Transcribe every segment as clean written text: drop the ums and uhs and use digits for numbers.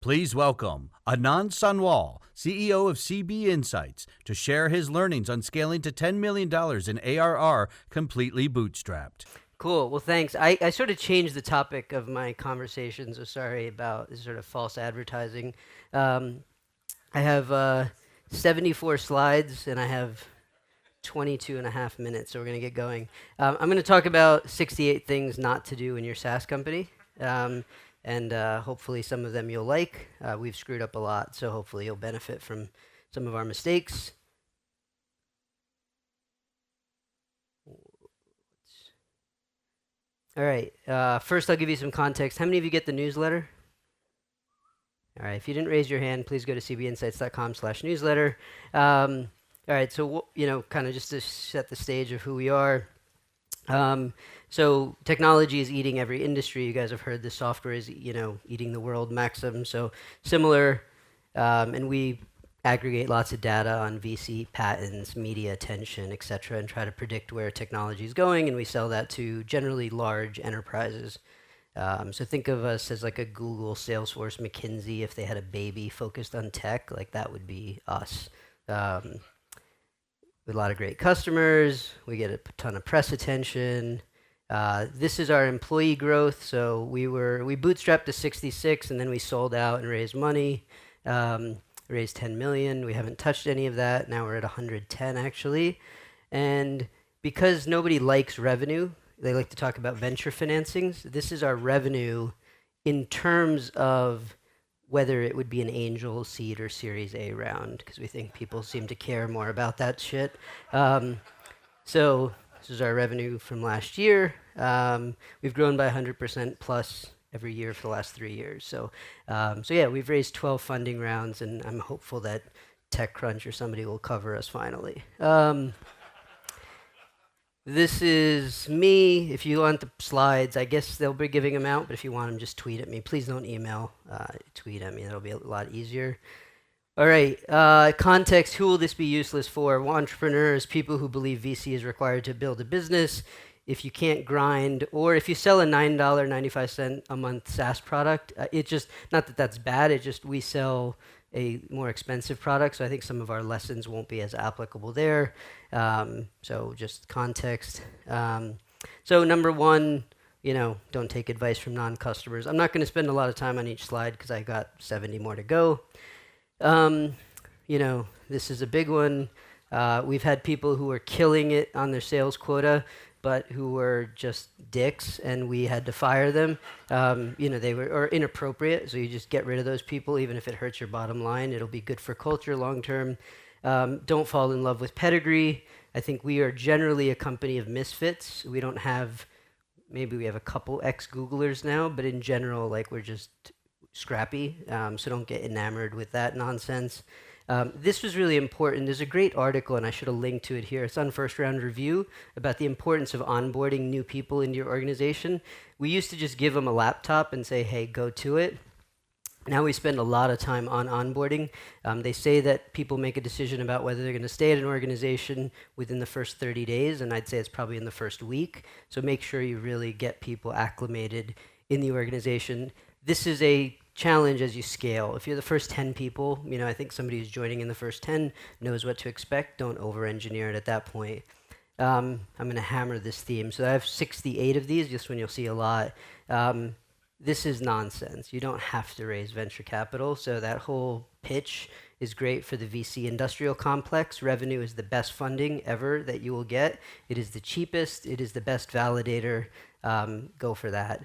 Please welcome Anand Sanwal, CEO of CB Insights, to share his learnings on scaling to $10 million in ARR completely bootstrapped. Cool. Well, thanks. I sort of changed the topic of my conversation, so sorry about this sort of false advertising. I have 74 slides, and I have 22 and a half minutes, so we're going to get going. I'm going to talk about 68 things not to do in your SaaS company, and hopefully some of them you'll like. We've screwed up a lot, so hopefully you'll benefit from some of our mistakes. All right, first I'll give you some context. How many of you get the newsletter? All right, if you didn't raise your hand, please go to cbinsights.com/newsletter. All right, so, kind of just to set the stage of who we are. So technology is eating every industry. You guys have heard the software is, eating the world maxim. So similar, and we aggregate lots of data on VC patents, media attention, et cetera, and try to predict where technology is going, and we sell that to generally large enterprises. So think of us as like a Google, Salesforce, McKinsey. If they had a baby focused on tech, like that would be us. With a lot of great customers, we get a ton of press attention. This is our employee growth. So we bootstrapped to 66, and then we sold out and raised money. Raised 10 million. We haven't touched any of that. Now we're at 110 actually. And because nobody likes revenue, they like to talk about venture financings. This is our revenue in terms of whether it would be an angel, seed, or Series A round, because we think people seem to care more about that shit. So this is our revenue from last year. We've grown by 100% plus every year for the last 3 years. So yeah, we've raised 12 funding rounds, and I'm hopeful that TechCrunch or somebody will cover us finally. This is me. If you want the slides, I guess they'll be giving them out, but if you want them, just tweet at me. Please don't email. Tweet at me. That'll be a lot easier. All right. Context. Who will this be useless for? Well, entrepreneurs, people who believe VC is required to build a business. If you can't grind, or if you sell a $9.95 a month SaaS product, it just, not that that's bad, it just we sell a more expensive product, so I think some of our lessons won't be as applicable there. So just context. So number one, don't take advice from non-customers. I'm not going to spend a lot of time on each slide because I got 70 more to go. This is a big one. We've had people who are killing it on their sales quota, but who were just dicks, and we had to fire them. They were inappropriate, so you just get rid of those people, even if it hurts your bottom line. It'll be good for culture long term. Don't fall in love with pedigree. I think we are generally a company of misfits. We don't have, maybe we have a couple ex-Googlers now, but in general, we're just scrappy, so don't get enamored with that nonsense. This was really important. There's a great article, and I should have linked to it here. It's on First Round Review about the importance of onboarding new people into your organization. We used to just give them a laptop and say, hey, go to it. Now we spend a lot of time on onboarding. They say that people make a decision about whether they're going to stay at an organization within the first 30 days, and I'd say it's probably in the first week. So make sure you really get people acclimated in the organization. This is a challenge as you scale. If you're the first 10 people, I think somebody who's joining in the first 10 knows what to expect. Don't over-engineer it at that point. I'm going to hammer this theme. So I have 68 of these, just when you'll see a lot. This is nonsense. You don't have to raise venture capital. So that whole pitch is great for the VC industrial complex. Revenue is the best funding ever that you will get. It is the cheapest. It is the best validator. Go for that.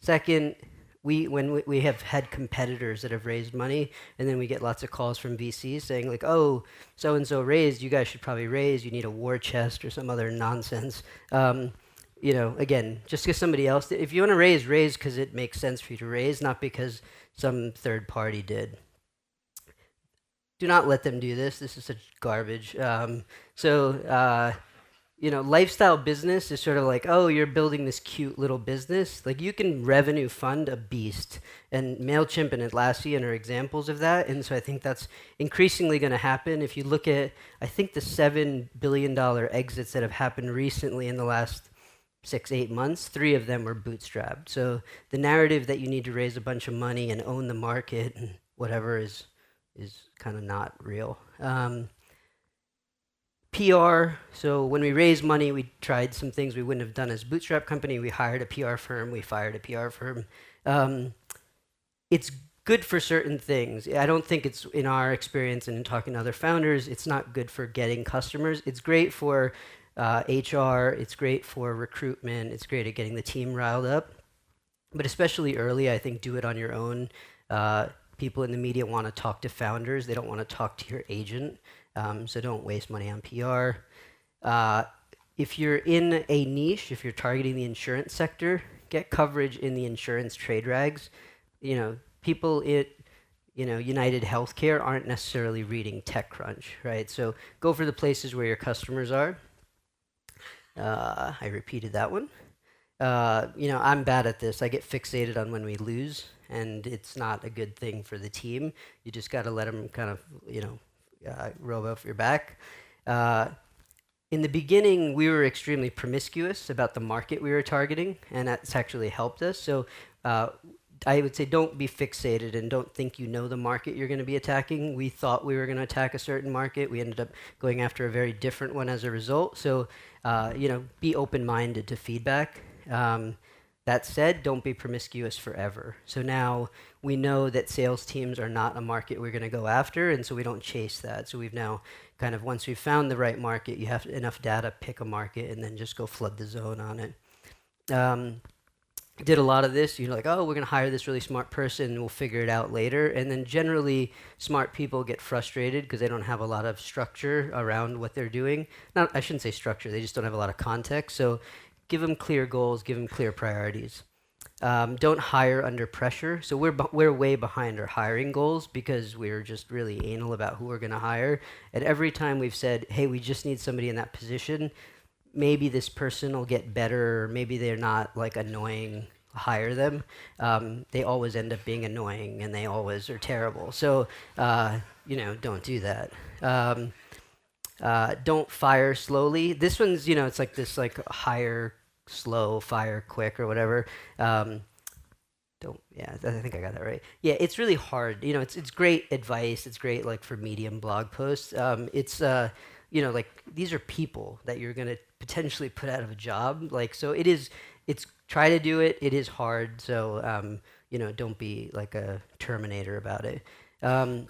Second, when we have had competitors that have raised money, and then we get lots of calls from VCs saying oh, so-and-so raised, you guys should probably raise, you need a war chest or some other nonsense. Again, just because somebody else did. If you want to raise because it makes sense for you to raise, not because some third party did. Do not let them do this. This is such garbage. Lifestyle business is sort of oh, you're building this cute little business. You can revenue fund a beast. And MailChimp and Atlassian are examples of that. And so I think that's increasingly going to happen. If you look at, I think, the $7 billion exits that have happened recently in the last 6, 8 months, 3 of them were bootstrapped. So the narrative that you need to raise a bunch of money and own the market and whatever is kind of not real. PR, so when we raised money, we tried some things we wouldn't have done as a bootstrap company. We hired a PR firm, we fired a PR firm. It's good for certain things. I don't think it's, in our experience and in talking to other founders, it's not good for getting customers. It's great for HR, it's great for recruitment, it's great at getting the team riled up. But especially early, I think do it on your own. People in the media want to talk to founders. They don't want to talk to your agent. So don't waste money on PR. If you're in a niche, if you're targeting the insurance sector, get coverage in the insurance trade rags. You know, people at United Healthcare aren't necessarily reading TechCrunch, right? So go for the places where your customers are. I repeated that one. I'm bad at this. I get fixated on when we lose, and it's not a good thing for the team. You just got to let them kind of, roll off your back. In the beginning, we were extremely promiscuous about the market we were targeting, and that's actually helped us. So I would say don't be fixated and don't think you know the market you're going to be attacking. We thought we were going to attack a certain market. We ended up going after a very different one as a result. So, be open-minded to feedback. That said, don't be promiscuous forever. So now we know that sales teams are not a market we're going to go after, and so we don't chase that. So we've now kind of, once we've found the right market, you have enough data, pick a market, and then just go flood the zone on it. Did a lot of this, like, oh, we're going to hire this really smart person, and we'll figure it out later. And then generally, smart people get frustrated because they don't have a lot of structure around what they're doing. I shouldn't say structure, they just don't have a lot of context. So give them clear goals, give them clear priorities. Don't hire under pressure. So we're way behind our hiring goals because we're just really anal about who we're going to hire. And every time we've said, hey, we just need somebody in that position, maybe this person will get better, or maybe they're not like annoying, hire them. They always end up being annoying, and they always are terrible. So, don't do that. Don't fire slowly. This one's, it's like this, like hire slow, fire quick, or whatever. I think I got that right. Yeah, it's really hard. It's great advice. It's great, like, for Medium blog posts. Like, these are people that you're going to potentially put out of a job. Like, so it's try to do it. It is hard. So, don't be like a Terminator about it. I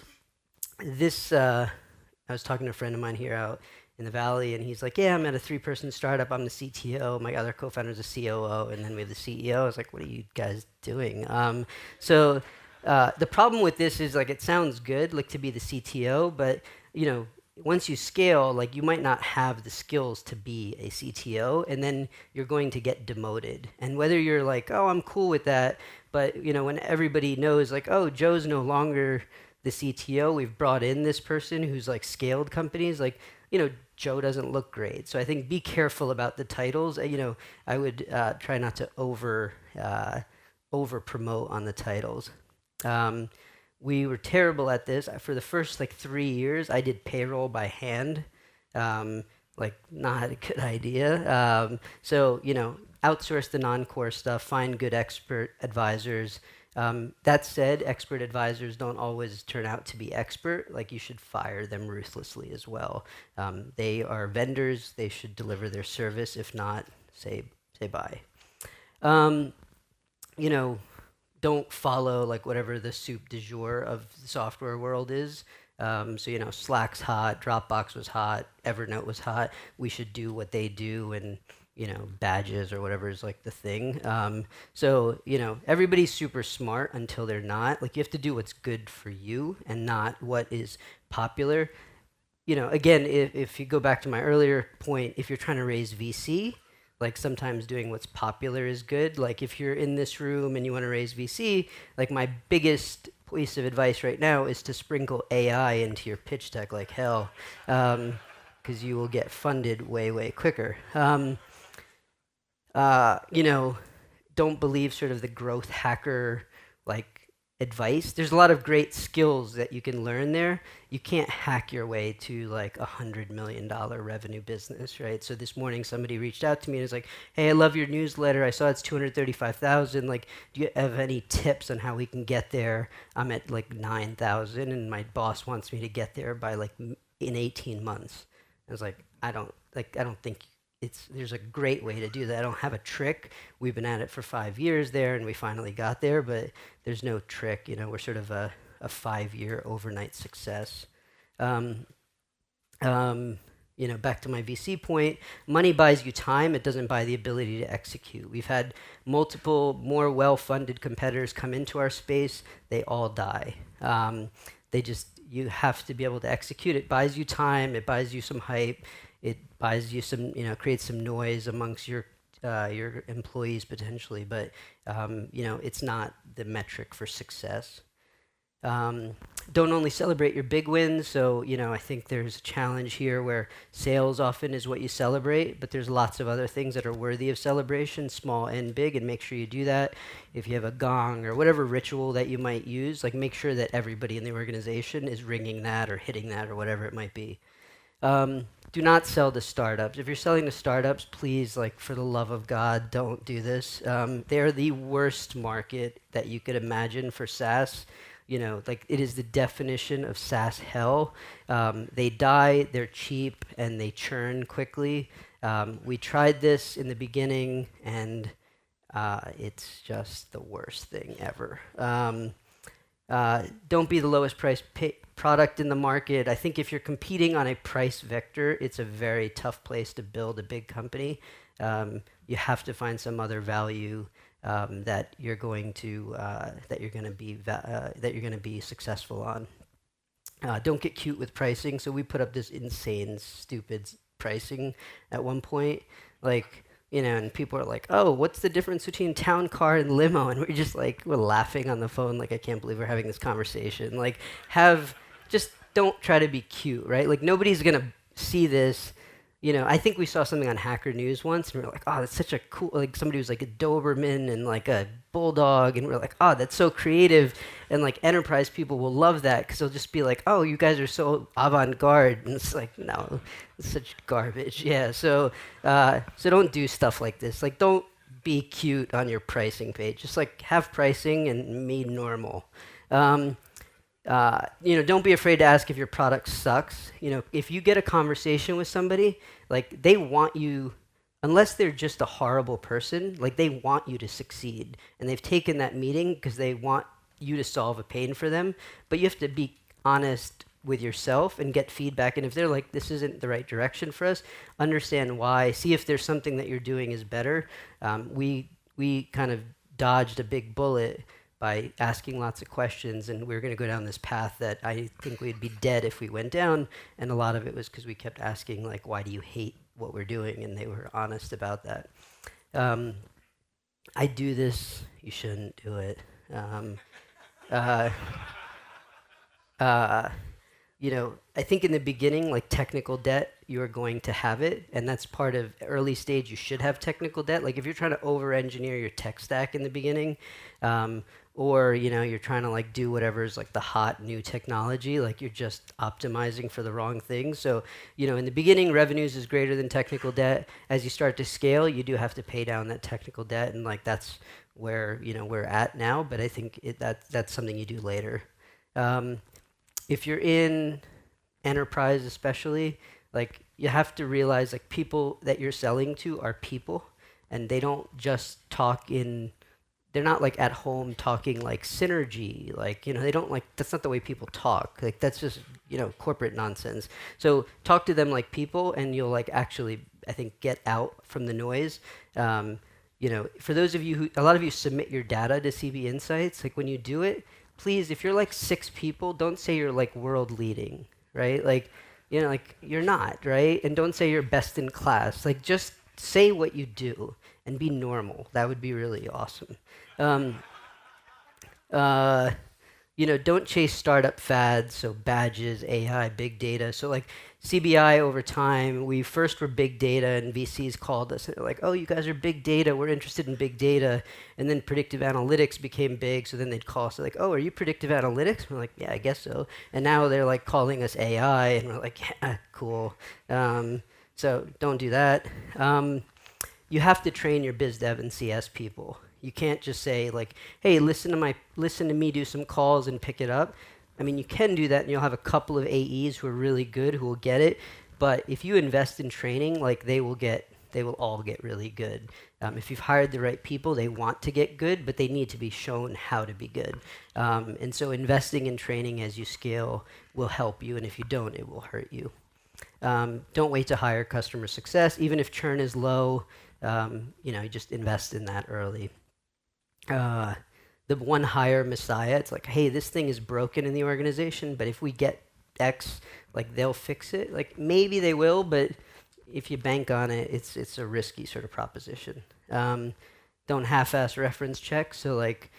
was talking to a friend of mine here out in the Valley, and he's like, yeah, I'm at a 3-person startup. I'm the CTO. My other co-founder's a COO, and then we have the CEO. I was like, what are you guys doing? The problem with this is, like, it sounds good, like, to be the CTO, but, once you scale, like, you might not have the skills to be a CTO, and then you're going to get demoted. And whether you're like, oh, I'm cool with that, but, when everybody knows, like, oh, Joe's no longer the CTO, we've brought in this person who's, like, scaled companies, like, Joe doesn't look great. So I think be careful about the titles. I would try not to over promote on the titles. We were terrible at this. For the first 3 years, I did payroll by hand. Not a good idea. So outsource the non-core stuff, find good expert advisors. That said, expert advisors don't always turn out to be expert. Like, you should fire them ruthlessly as well. They are vendors. They should deliver their service. If not, say bye. Don't follow whatever the soup du jour of the software world is. Slack's hot, Dropbox was hot, Evernote was hot. We should do what they do, and badges or whatever is the thing. Everybody's super smart until they're not. You have to do what's good for you and not what is popular. Again, if you go back to my earlier point, if you're trying to raise VC, sometimes doing what's popular is good. If you're in this room and you want to raise VC, my biggest piece of advice right now is to sprinkle AI into your pitch deck like hell, because you will get funded way, way quicker. Don't believe sort of the growth hacker, advice. There's a lot of great skills that you can learn there. You can't hack your way to like $100 million revenue business, right? So this morning somebody reached out to me and was like, "Hey, I love your newsletter. I saw it's 235,000. Like, do you have any tips on how we can get there? I'm at like 9,000, and my boss wants me to get there by like in 18 months." I was like, I don't think there's a great way to do that. I don't have a trick. We've been at it for 5 years there, and we finally got there, but there's no trick. We're sort of a 5-year overnight success. Back to my VC point, money buys you time. It doesn't buy the ability to execute. We've had multiple more well-funded competitors come into our space. They all die. You have to be able to execute. It buys you time. It buys you some hype. It buys you some, creates some noise amongst your employees potentially, but it's not the metric for success. Don't only celebrate your big wins. So, I think there's a challenge here where sales often is what you celebrate, but there's lots of other things that are worthy of celebration, small and big, and make sure you do that. If you have a gong or whatever ritual that you might use, like make sure that everybody in the organization is ringing that or hitting that or whatever it might be. Do not sell to startups. If you're selling to startups, please, for the love of God, don't do this. They're the worst market that you could imagine for SaaS. It is the definition of SaaS hell. They die, they're cheap, and they churn quickly. We tried this in the beginning, and it's just the worst thing ever. Don't be the lowest price product in the market. I think if you're competing on a price vector, it's a very tough place to build a big company. You have to find some other value that you're going to be successful on. Don't get cute with pricing. So we put up this insane, stupid pricing at one point, and people are like, "Oh, what's the difference between town car and limo?" And we're laughing on the phone, I can't believe we're having this conversation. Just don't try to be cute, right? Nobody's gonna see this. I think we saw something on Hacker News once, and we were like, "Oh, that's such a cool." Somebody was a Doberman and a bulldog, and we're like, "Oh, that's so creative," and enterprise people will love that because they'll just be like, "Oh, you guys are so avant-garde," and it's no, it's such garbage. Yeah, so don't do stuff like this. Don't be cute on your pricing page. Just have pricing and be normal. Don't be afraid to ask if your product sucks. If you get a conversation with somebody, they want you, unless they're just a horrible person, they want you to succeed. And they've taken that meeting because they want you to solve a pain for them. But you have to be honest with yourself and get feedback. And if they're like, "This isn't the right direction for us," understand why. See if there's something that you're doing is better. We kind of dodged a big bullet by asking lots of questions, and we were going to go down this path that I think we'd be dead if we went down, and a lot of it was because we kept asking, "Why do you hate what we're doing?" And they were honest about that. I do this, you shouldn't do it. I think in the beginning, technical debt, you're going to have it, and that's part of early stage. You should have technical debt. If you're trying to over-engineer your tech stack in the beginning, or you're trying to do whatever's the hot new technology, you're just optimizing for the wrong thing. So in the beginning, revenues is greater than technical debt. As you start to scale, you do have to pay down that technical debt, and that's where we're at now. But I think that's something you do later. If you're in enterprise, especially, you have to realize people that you're selling to are people, and they don't just talk in. They're not at home talking synergy, they don't that's not the way people talk. That's just, corporate nonsense. So talk to them like people, and you'll actually, I think, get out from the noise. For those of you a lot of you submit your data to CB Insights. When you do it, please, if you're 6 people, don't say you're world leading, right? You're not, right? And don't say you're best in class. Just say what you do and be normal. That would be really awesome. don't chase startup fads, so badges, AI, big data. So like CBI over time, we first were big data and VCs called us and they're like, oh, you guys are big data, we're interested in big data. And then predictive analytics became big, so then they'd call us like, oh, are you predictive analytics? And we're like, yeah, I guess so. And now they're like calling us AI and we're like, yeah, cool. So don't do that. You have to train your biz dev and CS people. You can't just say like, hey, listen to me do some calls and pick it up. I mean, you can do that and you'll have a couple of AEs who are really good who will get it. But if you invest in training, like they will all get really good. If you've hired the right people, they want to get good, but they need to be shown how to be good. And so investing in training as you scale will help you. And if you don't, it will hurt you. Don't wait to hire customer success. Even if churn is low, you just invest in that early. The one hire messiah, it's like, hey, this thing is broken in the organization, but if we get X, like they'll fix it. Like maybe they will, but if you bank on it, it's a risky sort of proposition. Don't half-ass reference check. So like,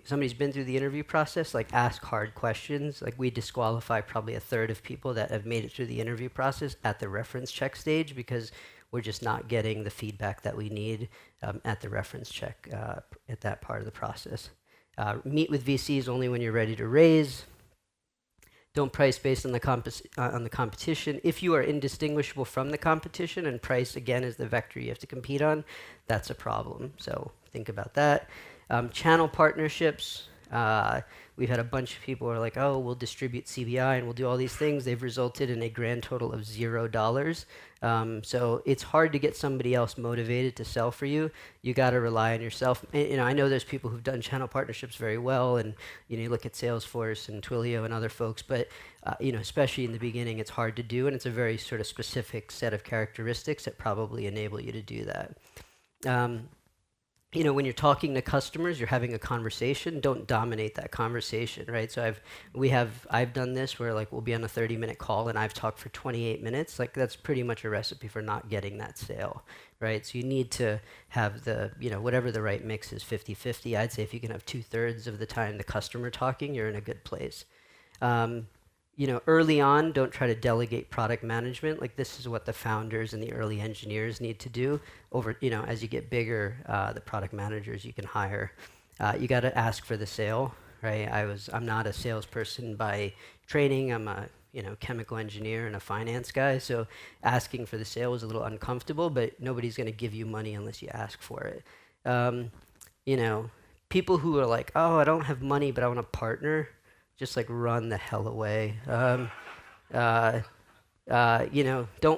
somebody's been through the interview process, like ask hard questions. Like we disqualify probably a third of people that have made it through the interview process at the reference check stage because we're just not getting the feedback that we need at the reference check at that part of the process. Meet with VCs only when you're ready to raise. Don't price based on the competition. If you are indistinguishable from the competition and price, again, is the vector you have to compete on, that's a problem. So think about that. Channel partnerships. We've had a bunch of people who are like, oh, we'll distribute CBI and we'll do all these things. They've resulted in a grand total of $0. So it's hard to get somebody else motivated to sell for you. You got to rely on yourself. And, I know there's people who've done channel partnerships very well, and you look at Salesforce and Twilio and other folks. But especially in the beginning, it's hard to do, and it's a very sort of specific set of characteristics that probably enable you to do that. When you're talking to customers, you're having a conversation, don't dominate that conversation, right? So I've done this where like we'll be on a 30-minute call and I've talked for 28 minutes. Like that's pretty much a recipe for not getting that sale, right? So you need to have the, whatever the right mix is, 50-50. I'd say if you can have 2/3 of the time the customer talking, you're in a good place. Early on, don't try to delegate product management. Like this is what the founders and the early engineers need to do. As you get bigger, the product managers you can hire. You got to ask for the sale, right? I'm not a salesperson by training. I'm a chemical engineer and a finance guy. So asking for the sale was a little uncomfortable, but nobody's going to give you money unless you ask for it. People who are like, oh, I don't have money, but I want to partner. Just like run the hell away. Don't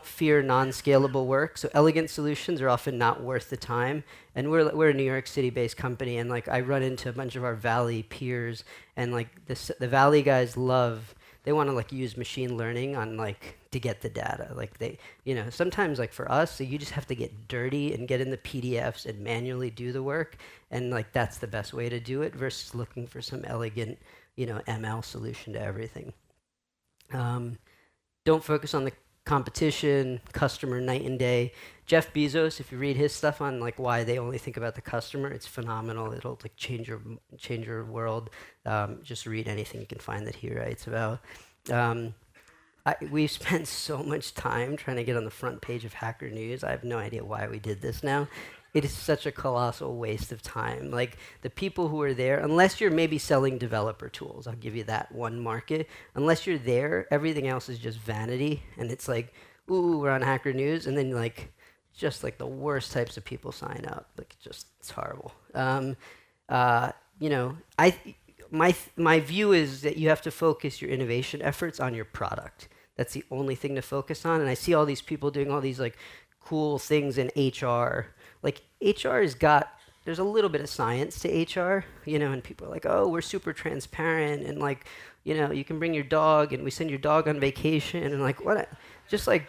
fear non-scalable work. So elegant solutions are often not worth the time. And we're a New York City-based company, and like I run into a bunch of our Valley peers, and like the Valley guys they want to like use machine learning on like to get the data. Like they, sometimes like for us, so you just have to get dirty and get in the PDFs and manually do the work, and like that's the best way to do it versus looking for some elegant ML solution to everything. Don't focus on the competition, customer night and day. Jeff Bezos, if you read his stuff on like why they only think about the customer, it's phenomenal. It'll like change your world. Just read anything you can find that he writes about. We spent so much time trying to get on the front page of Hacker News. I have no idea why we did this now. It is such a colossal waste of time. Like the people who are there, unless you're maybe selling developer tools, I'll give you that one market. Unless you're there, everything else is just vanity. And it's like, ooh, we're on Hacker News. And then like, just like the worst types of people sign up. Like it's horrible. My view is that you have to focus your innovation efforts on your product. That's the only thing to focus on. And I see all these people doing all these like cool things in HR. Like HR there's a little bit of science to HR, and people are like, oh, we're super transparent, and like, you can bring your dog, and we send your dog on vacation, and like, what? Just like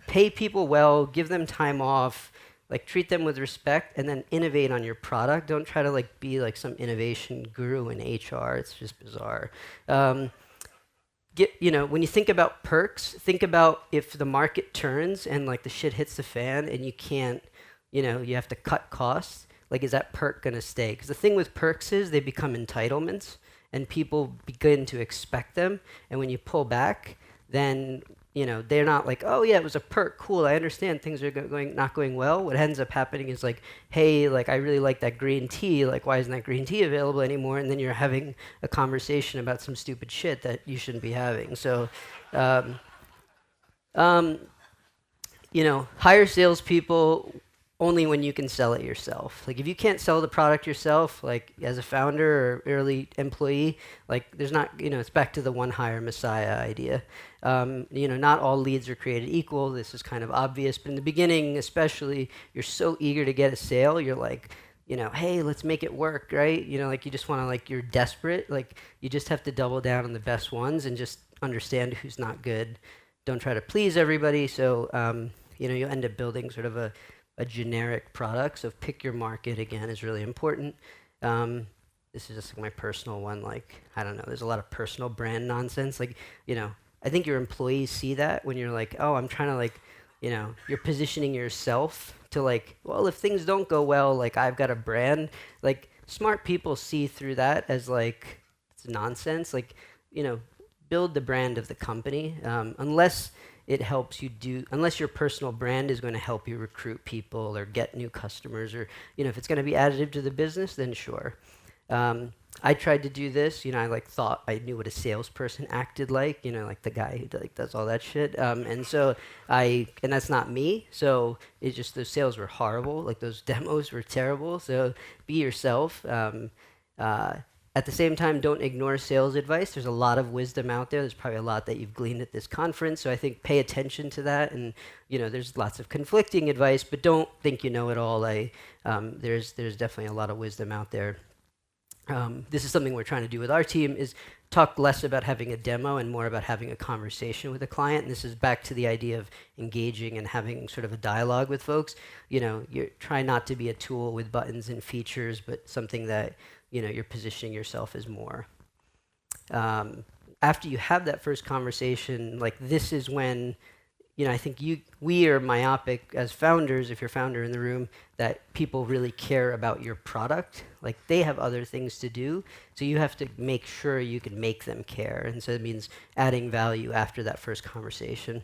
pay people well, give them time off, like treat them with respect, and then innovate on your product. Don't try to like be like some innovation guru in HR. It's just bizarre. When you think about perks, think about if the market turns and like the shit hits the fan and you can't, you have to cut costs. Like, is that perk going to stay? Because the thing with perks is they become entitlements. and people begin to expect them. And when you pull back, then they're not like, oh yeah, it was a perk, cool, I understand things are not going well. What ends up happening is like, hey, like I really like that green tea, like why isn't that green tea available anymore? And then you're having a conversation about some stupid shit that you shouldn't be having. So hire salespeople only when you can sell it yourself. Like if you can't sell the product yourself, like as a founder or early employee, like there's not, it's back to the one hire messiah idea. Not all leads are created equal. This is kind of obvious, but in the beginning, especially, you're so eager to get a sale. You're like, hey, let's make it work, right? Like you just want to, like, you're desperate. Like you just have to double down on the best ones and just understand who's not good. Don't try to please everybody. So, you end up building sort of a generic product. So pick your market, again, is really important. This is just like my personal one. Like, I don't know, there's a lot of personal brand nonsense. Like, I think your employees see that when you're like, oh, I'm trying to, like, you're positioning yourself to, like, well, if things don't go well, like, I've got a brand. Like, smart people see through that as, like, it's nonsense. Like, build the brand of the company. Unless your personal brand is going to help you recruit people or get new customers, or, if it's going to be additive to the business, then sure. I tried to do this, I thought I knew what a salesperson acted like, like the guy who does all that shit. And that's not me. So it's just, those sales were horrible. Like those demos were terrible. So be yourself. At the same time, don't ignore sales advice. There's a lot of wisdom out there. There's probably a lot that you've gleaned at this conference. So I think pay attention to that. And, there's lots of conflicting advice, but don't think you know it all. There's definitely a lot of wisdom out there. This is something we're trying to do with our team, is talk less about having a demo and more about having a conversation with a client. And this is back to the idea of engaging and having sort of a dialogue with folks. You try not to be a tool with buttons and features, but something that, you're positioning yourself as more. After you have that first conversation, like this is when, I think we are myopic as founders, if you're a founder in the room, that people really care about your product. Like they have other things to do, so you have to make sure you can make them care. And so it means adding value after that first conversation.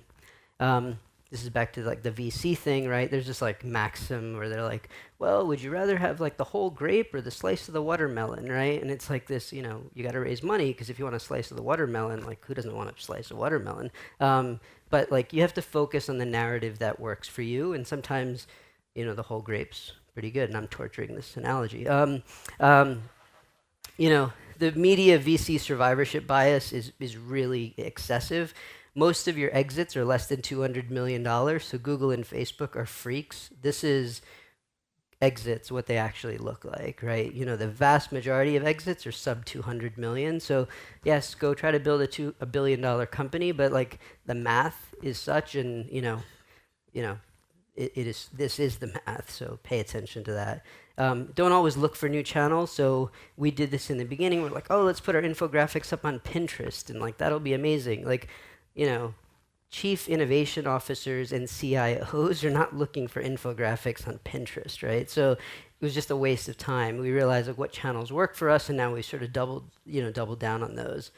This is back to like the VC thing, right? There's this like maxim where they're like, well, would you rather have like the whole grape or the slice of the watermelon, right? And it's like this, you got to raise money, because if you want a slice of the watermelon, like who doesn't want a slice of watermelon? But like you have to focus on the narrative that works for you, and sometimes, the whole grape's pretty good, and I'm torturing this analogy. The media VC survivorship bias is really excessive. Most of your exits are less than $200 million, so Google and Facebook are freaks. This is exits, what they actually look like, right? The vast majority of exits are sub 200 million. So yes, go try to build a $1 billion company, but like the math is such, and this is the math. So pay attention to that. Don't always look for new channels. So we did this in the beginning. We're like, oh, let's put our infographics up on Pinterest, and like that'll be amazing. Like, chief innovation officers and CIOs are not looking for infographics on Pinterest, right? So it was just a waste of time. We realized like what channels work for us, and now we sort of doubled down on those.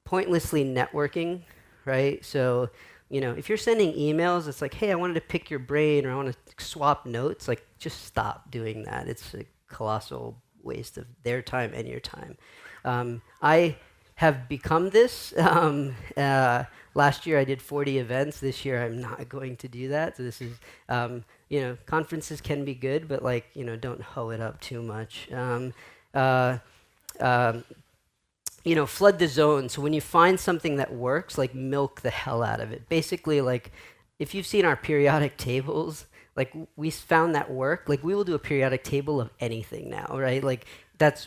Pointlessly networking, right? So, if you're sending emails, it's like, hey, I wanted to pick your brain, or I want to swap notes, like just stop doing that. It's a colossal waste of their time and your time. I have become this. Last year I did 40 events. This year I'm not going to do that. So this is, conferences can be good, but like, don't hoe it up too much. Flood the zone. So when you find something that works, like milk the hell out of it. Basically, like if you've seen our periodic tables, like we found that work, like we will do a periodic table of anything now, right? Like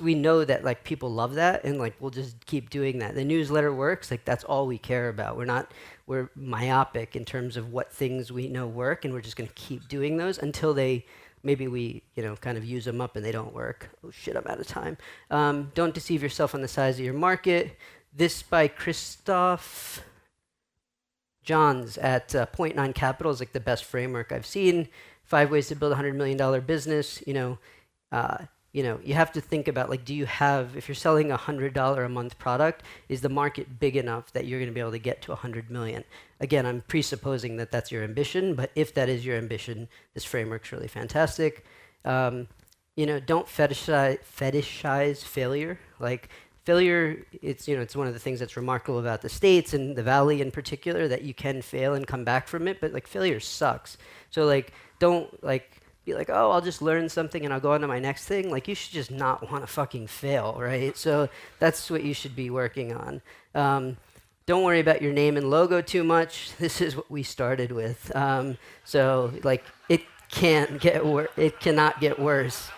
we know that like people love that, and like we'll just keep doing that. The newsletter works, like that's all we care about. We're myopic in terms of what things we know work, and we're just going to keep doing those until maybe we kind of use them up and they don't work. Oh shit, I'm out of time. Don't deceive yourself on the size of your market. This by Christoph Johns at Point Nine Capital is like the best framework I've seen. 5 ways to build a $100 million business. you have to think about, like, if you're selling a $100 a month product, is the market big enough that you're going to be able to get to 100 million? Again, I'm presupposing that that's your ambition, but if that is your ambition, this framework's really fantastic. Don't fetishize failure. Like, failure, it's one of the things that's remarkable about the States and the Valley in particular, that you can fail and come back from it, but like, failure sucks. So like, don't like be like, oh, I'll just learn something and I'll go on to my next thing. Like, you should just not want to fucking fail, right? So that's what you should be working on. Don't worry about your name and logo too much. This is what we started with. So like, it cannot get worse.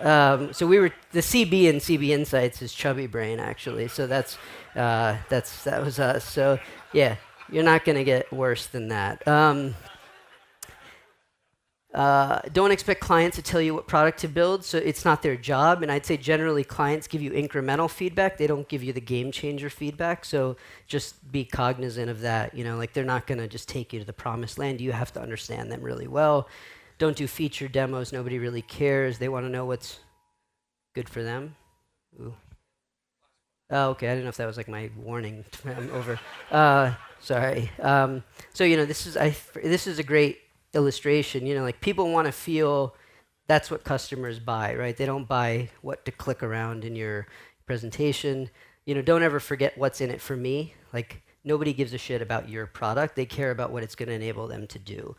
So the CB in CB Insights is Chubby Brain, actually. So that was us. So yeah, you're not going to get worse than that. Don't expect clients to tell you what product to build, so it's not their job. And I'd say generally clients give you incremental feedback. They don't give you the game changer feedback. So just be cognizant of that. Like, they're not going to just take you to the promised land. You have to understand them really well. Don't do feature demos. Nobody really cares. They want to know what's good for them. Ooh. Oh, okay. I didn't know if that was like my warning. I'm over. Sorry. So this is a great illustration. Like, people want to feel that's what customers buy, right? They don't buy what to click around in your presentation. Don't ever forget what's in it for me. Like, nobody gives a shit about your product. They care about what it's going to enable them to do.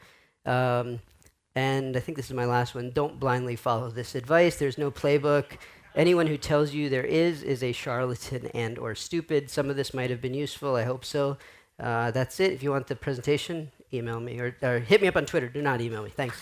And I think this is my last one. Don't blindly follow this advice. There's no playbook. Anyone who tells you there is a charlatan and or stupid. Some of this might have been useful. I hope so. That's it. If you want the presentation, email me or hit me up on Twitter. Do not email me. Thanks.